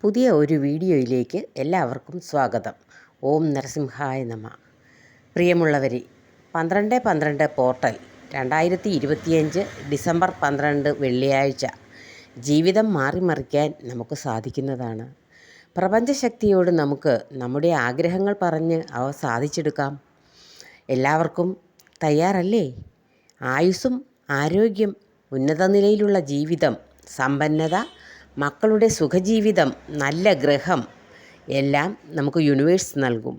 പുതിയ ഒരു വീഡിയോയിലേക്ക് എല്ലാവർക്കും സ്വാഗതം. ഓം നരസിംഹായ നമ. പ്രിയമുള്ളവരെ, 12-12 പോർട്ടൽ 2025 ഡിസംബർ 12 വെള്ളിയാഴ്ച ജീവിതം മാറിമറിക്കാൻ നമുക്ക് സാധിക്കുന്നതാണ്. പ്രപഞ്ചശക്തിയോട് നമുക്ക് നമ്മുടെ ആഗ്രഹങ്ങൾ പറഞ്ഞ് അവ സാധിച്ചെടുക്കാം. എല്ലാവർക്കും തയ്യാറല്ലേ? ആയുസ്സും ആരോഗ്യം, ഉന്നത നിലയിലുള്ള ജീവിതം, സമ്പന്നത, മക്കളുടെ സുഖജീവിതം, നല്ല ഗ്രഹം എല്ലാം നമുക്ക് യൂണിവേഴ്സ് നൽകും.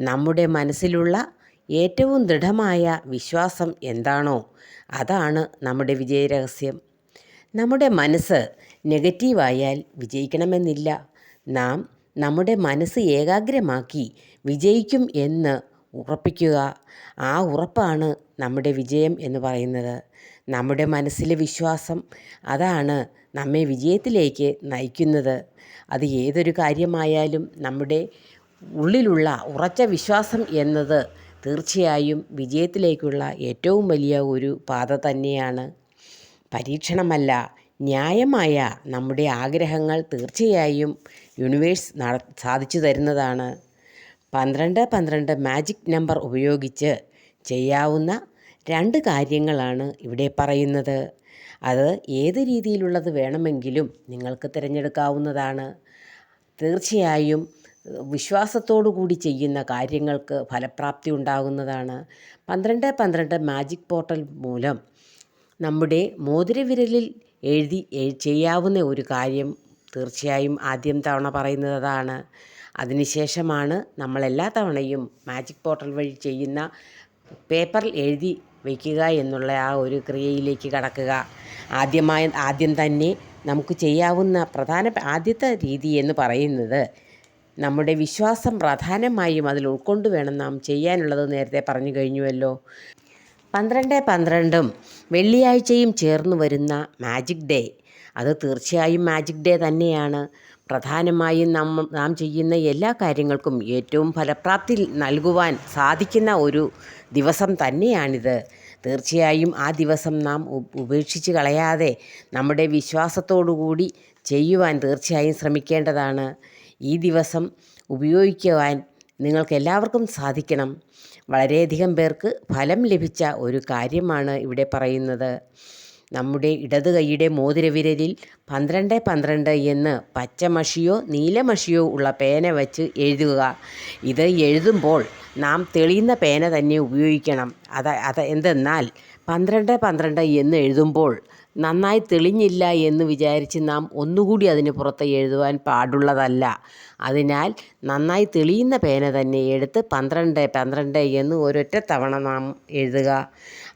നമ്മുടെ മനസ്സിലുള്ള ഏറ്റവും ദൃഢമായ വിശ്വാസം എന്താണോ അതാണ് നമ്മുടെ വിജയരഹസ്യം. നമ്മുടെ മനസ്സ് നെഗറ്റീവായാൽ വിജയിക്കണമെന്നില്ല. നാം നമ്മുടെ മനസ്സ് ഏകാഗ്രമാക്കി വിജയിക്കും എന്ന് ഉറപ്പിക്കുക. ആ ഉറപ്പാണ് നമ്മുടെ വിജയം എന്ന് പറയുന്നത്. നമ്മുടെ മനസ്സിലെ വിശ്വാസം അതാണ് നമ്മെ വിജയത്തിലേക്ക് നയിക്കുന്നത്. അത് ഏതൊരു കാര്യമായാലും നമ്മുടെ ഉള്ളിലുള്ള ഉറച്ച വിശ്വാസം എന്നത് തീർച്ചയായും വിജയത്തിലേക്കുള്ള ഏറ്റവും വലിയ ഒരു പാത തന്നെയാണ്. പരീക്ഷണമല്ല, ന്യായമായ നമ്മുടെ ആഗ്രഹങ്ങൾ തീർച്ചയായും യൂണിവേഴ്സ് സാധിച്ചു തരുന്നതാണ്. 12-12 മാജിക് നമ്പർ ഉപയോഗിച്ച് ചെയ്യാവുന്ന 2 കാര്യങ്ങളാണ് ഇവിടെ പറയുന്നത്. അത് ഏത് രീതിയിലുള്ളത് വേണമെങ്കിലും നിങ്ങൾക്ക് തിരഞ്ഞെടുക്കാവുന്നതാണ്. തീർച്ചയായും വിശ്വാസത്തോടു കൂടി ചെയ്യുന്ന കാര്യങ്ങൾക്ക് ഫലപ്രാപ്തി ഉണ്ടാകുന്നതാണ്. 12-12 മാജിക് പോർട്ടൽ മൂലം നമ്മുടെ മോതിരവിരലിൽ എഴുതി ചെയ്യാവുന്ന ഒരു കാര്യം തീർച്ചയായും ആദ്യം തവണ പറയുന്നത് അതാണ്. അതിനുശേഷമാണ് നമ്മളെല്ലാ തവണയും മാജിക് പോർട്ടൽ വഴി ചെയ്യുന്ന പേപ്പറിൽ എഴുതി വയ്ക്കുക എന്നുള്ള ആ ഒരു ക്രിയയിലേക്ക് കടക്കുക. ആദ്യം തന്നെ നമുക്ക് ചെയ്യാവുന്ന ആദ്യത്തെ രീതി എന്ന് പറയുന്നത് നമ്മുടെ വിശ്വാസം പ്രധാനമായും അതിൽ ഉൾക്കൊണ്ട് വേണം നാം ചെയ്യാനുള്ളത്. നേരത്തെ പറഞ്ഞു കഴിഞ്ഞുവല്ലോ. 12-12 വെള്ളിയാഴ്ചയും ചേർന്ന് വരുന്ന മാജിക് ഡേ, അത് തീർച്ചയായും മാജിക് ഡേ തന്നെയാണ്. പ്രധാനമായും നാം ചെയ്യുന്ന എല്ലാ കാര്യങ്ങൾക്കും ഏറ്റവും ഫലപ്രാപ്തി നൽകുവാൻ സാധിക്കുന്ന ഒരു ദിവസം തന്നെയാണിത്. തീർച്ചയായും ആ ദിവസം നാം ഉപേക്ഷിച്ച് കളയാതെ നമ്മുടെ വിശ്വാസത്തോടു കൂടി ചെയ്യുവാൻ തീർച്ചയായും ശ്രമിക്കേണ്ടതാണ്. ഈ ദിവസം ഉപയോഗിക്കുവാൻ നിങ്ങൾക്കെല്ലാവർക്കും സാധിക്കണം. വളരെയധികം പേർക്ക് ഫലം ലഭിച്ച ഒരു കാര്യമാണ് ഇവിടെ പറയുന്നത്. നമ്മുടെ ഇടത് കൈയുടെ മോതിരവിരലിൽ 12-12 എന്ന് പച്ചമഷിയോ നീലമഷിയോ ഉള്ള പേന വച്ച് എഴുതുക. ഇത് എഴുതുമ്പോൾ നാം തെളിയുന്ന പേന തന്നെ ഉപയോഗിക്കണം. എന്തെന്നാൽ 12-12 എന്ന് എഴുതുമ്പോൾ നന്നായി തെളിഞ്ഞില്ല എന്ന് വിചാരിച്ച് നാം ഒന്നുകൂടി അതിന് പുറത്ത് എഴുതുവാൻ പാടുള്ളതല്ല. അതിനാൽ നന്നായി തെളിയുന്ന പേന തന്നെ എടുത്ത് 12-12 എന്ന് ഒരൊറ്റ തവണ നാം എഴുതുക.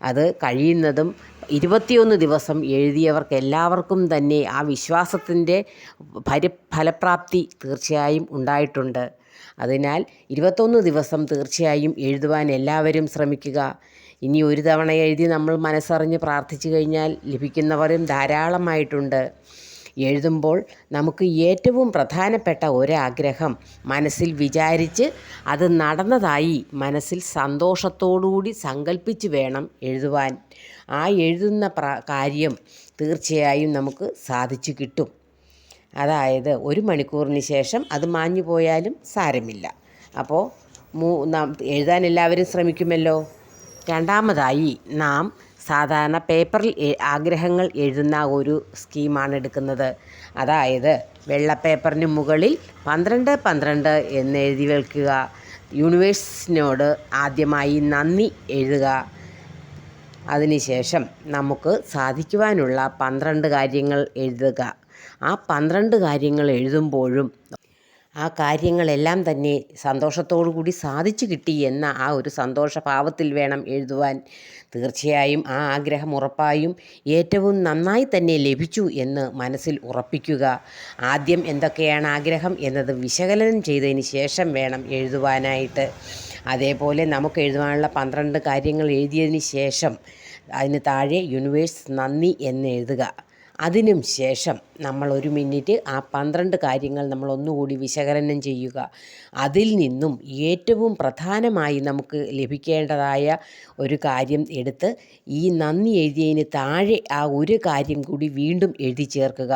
അത് കഴിയുന്നതും 21 ദിവസം എഴുതിയവർക്ക് എല്ലാവർക്കും തന്നെ ആ വിശ്വാസത്തിൻ്റെ ഫലപ്രാപ്തി തീർച്ചയായും ഉണ്ടായിട്ടുണ്ട്. അതിനാൽ 21 ദിവസം തീർച്ചയായും എഴുതുവാൻ എല്ലാവരും ശ്രമിക്കുക. ഇനി ഒരു തവണ എഴുതി നമ്മൾ മനസ്സറിഞ്ഞ് പ്രാർത്ഥിച്ചു കഴിഞ്ഞാൽ ലഭിക്കുന്നവരും ധാരാളമായിട്ടുണ്ട്. എഴുതുമ്പോൾ നമുക്ക് ഏറ്റവും പ്രധാനപ്പെട്ട ഒരാഗ്രഹം മനസ്സിൽ വിചാരിച്ച് അത് നടന്നതായി മനസ്സിൽ സന്തോഷത്തോടുകൂടി സങ്കല്പിച്ച് വേണം എഴുതുവാൻ. ആ എഴുതുന്ന കാര്യം തീർച്ചയായും നമുക്ക് സാധിച്ചു കിട്ടും. അതായത് 1 മണിക്കൂറിന് ശേഷം അത് മാഞ്ഞു പോയാലും സാരമില്ല. അപ്പോൾ എഴുതാൻ എല്ലാവരും ശ്രമിക്കുമല്ലോ. രണ്ടാമതായി നാം സാധാരണ പേപ്പറിൽ ആഗ്രഹങ്ങൾ എഴുതുന്ന ഒരു സ്കീമാണ് എടുക്കുന്നത്. അതായത് വെള്ള പേപ്പറിന് മുകളിൽ 12-12 എന്ന് എഴുതി വയ്ക്കുക. യൂണിവേഴ്സിനോട് ആദ്യമായി നന്ദി എഴുതുക. അതിനുശേഷം നമുക്ക് സാധിക്കുവാനുള്ള 12 കാര്യങ്ങൾ എഴുതുക. ആ 12 കാര്യങ്ങൾ എഴുതുമ്പോഴും ആ കാര്യങ്ങളെല്ലാം തന്നെ സന്തോഷത്തോടു കൂടി സാധിച്ചു കിട്ടി എന്ന ആ ഒരു സന്തോഷഭാവത്തിൽ വേണം എഴുതുവാൻ. തീർച്ചയായും ആ ആഗ്രഹം ഉറപ്പായും ഏറ്റവും നന്നായി തന്നെ ലഭിച്ചു എന്ന് മനസ്സിൽ ഉറപ്പിക്കുക. ആദ്യം എന്തൊക്കെയാണ് ആഗ്രഹം എന്നത് വിശകലനം ചെയ്തതിന് ശേഷം വേണം എഴുതുവാനായിട്ട്. അതേപോലെ നമുക്ക് എഴുതുവാനുള്ള 12 കാര്യങ്ങൾ എഴുതിയതിന് ശേഷം അതിന് താഴെ യൂണിവേഴ്സ് നന്ദി എന്ന് എഴുതുക. അതിനും ശേഷം നമ്മൾ 1 മിനിറ്റ് ആ 12 കാര്യങ്ങൾ നമ്മൾ ഒന്നുകൂടി വിശകലനം ചെയ്യുക. അതിൽ നിന്നും ഏറ്റവും പ്രധാനമായി നമുക്ക് ലഭിക്കേണ്ടതായ ഒരു കാര്യം എടുത്ത് ഈ നന്ദി എഴുതിയതിന് താഴെ ആ ഒരു കാര്യം കൂടി വീണ്ടും എഴുതി ചേർക്കുക.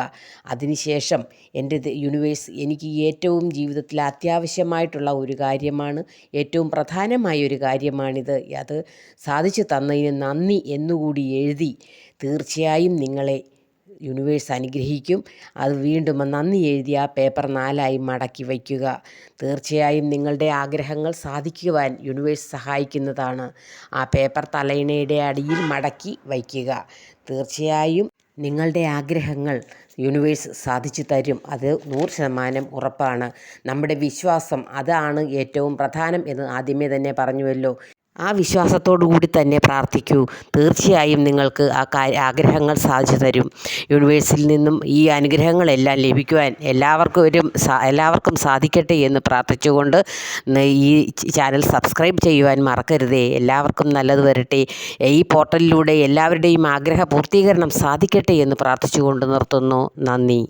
അതിനുശേഷം എൻ്റെ യൂണിവേഴ്സ് എനിക്ക് ഏറ്റവും ജീവിതത്തിൽ അത്യാവശ്യമായിട്ടുള്ള ഒരു കാര്യമാണ്, ഏറ്റവും പ്രധാനമായ ഒരു കാര്യമാണിത്, അത് സാധിച്ചു തന്നതിന് നന്ദി എന്നുകൂടി എഴുതി തീർച്ചയായും നിങ്ങളെ യൂണിവേഴ്സ് അനുഗ്രഹിക്കും. അത് വീണ്ടും നന്ദി എഴുതി ആ പേപ്പർ 4 മടക്കി വയ്ക്കുക. തീർച്ചയായും നിങ്ങളുടെ ആഗ്രഹങ്ങൾ സാധിക്കുവാൻ യൂണിവേഴ്സ് സഹായിക്കുന്നതാണ്. ആ പേപ്പർ തലയിണയുടെ അടിയിൽ മടക്കി വയ്ക്കുക. തീർച്ചയായും നിങ്ങളുടെ ആഗ്രഹങ്ങൾ യൂണിവേഴ്സ് സാധിച്ചു തരും. അത് 100% ഉറപ്പാണ്. നമ്മുടെ വിശ്വാസം അതാണ് ഏറ്റവും പ്രധാനം എന്ന് ആദ്യമേ തന്നെ പറഞ്ഞുവല്ലോ. ആ വിശ്വാസത്തോടു കൂടി തന്നെ പ്രാർത്ഥിക്കൂ. തീർച്ചയായും നിങ്ങൾക്ക് ആ ആഗ്രഹങ്ങൾ സാധിച്ചു തരും. യൂണിവേഴ്സിൽ നിന്നും ഈ അനുഗ്രഹങ്ങളെല്ലാം ലഭിക്കുവാൻ എല്ലാവർക്കും സാധിക്കട്ടെ എന്ന് പ്രാർത്ഥിച്ചുകൊണ്ട് ഈ ചാനൽ സബ്സ്ക്രൈബ് ചെയ്യുവാൻ മറക്കരുതേ. എല്ലാവർക്കും നല്ലത് വരട്ടെ. ഈ പോർട്ടലിലൂടെ എല്ലാവരുടെയും ആഗ്രഹ പൂർത്തീകരണം സാധിക്കട്ടെ എന്ന് പ്രാർത്ഥിച്ചുകൊണ്ട് നിർത്തുന്നു. നന്ദി.